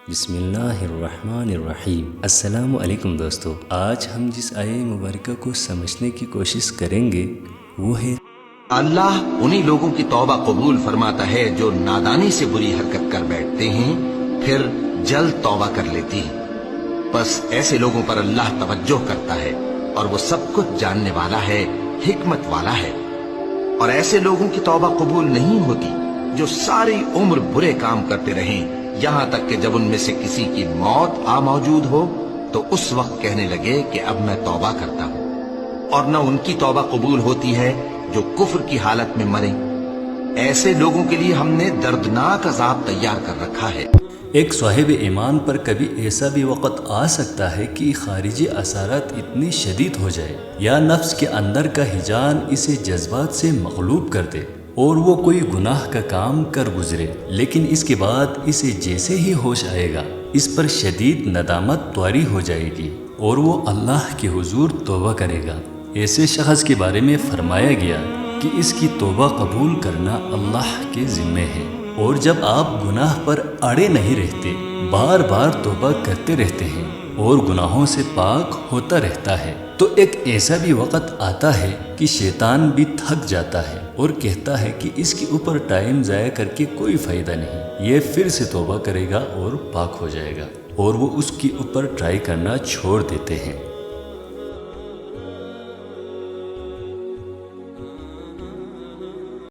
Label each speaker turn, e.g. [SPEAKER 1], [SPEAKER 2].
[SPEAKER 1] بسم اللہ الرحمن الرحیم۔ السلام علیکم دوستو، آج ہم جس آیہ مبارکہ کو سمجھنے کی کوشش کریں گے وہ ہے
[SPEAKER 2] اللہ انہی لوگوں کی توبہ قبول فرماتا ہے جو نادانی سے بری حرکت کر بیٹھتے ہیں پھر جلد توبہ کر لیتی ہیں۔ بس ایسے لوگوں پر اللہ توجہ کرتا ہے اور وہ سب کچھ جاننے والا ہے، حکمت والا ہے۔ اور ایسے لوگوں کی توبہ قبول نہیں ہوتی جو ساری عمر برے کام کرتے رہیں، یہاں تک کہ جب ان میں سے کسی کی موت آ موجود ہو تو اس وقت کہنے لگے کہ اب میں توبہ کرتا ہوں۔ اور نہ ان کی توبہ قبول ہوتی ہے جو کفر کی حالت میں مریں۔ ایسے لوگوں کے لیے ہم نے دردناک عذاب تیار کر رکھا ہے۔
[SPEAKER 1] ایک صاحب ایمان پر کبھی ایسا بھی وقت آ سکتا ہے کہ خارجی اثرات اتنی شدید ہو جائے یا نفس کے اندر کا ہیجان اسے جذبات سے مغلوب کر دے اور وہ کوئی گناہ کا کام کر گزرے، لیکن اس کے بعد اسے جیسے ہی ہوش آئے گا اس پر شدید ندامت طاری ہو جائے گی اور وہ اللہ کے حضور توبہ کرے گا۔ ایسے شخص کے بارے میں فرمایا گیا کہ اس کی توبہ قبول کرنا اللہ کے ذمے ہے، اور جب آپ گناہ پر اڑے نہیں رہتے، بار بار توبہ کرتے رہتے ہیں اور گناہوں سے پاک ہوتا رہتا ہے، تو ایک ایسا بھی وقت آتا ہے کہ شیطان بھی تھک جاتا ہے اور کہتا ہے کہ اس کے اوپر ٹائم ضائع کر کے کوئی فائدہ نہیں، یہ پھر سے توبہ کرے گا اور پاک ہو جائے گا، اور وہ اس کے اوپر ٹرائی کرنا چھوڑ دیتے ہیں۔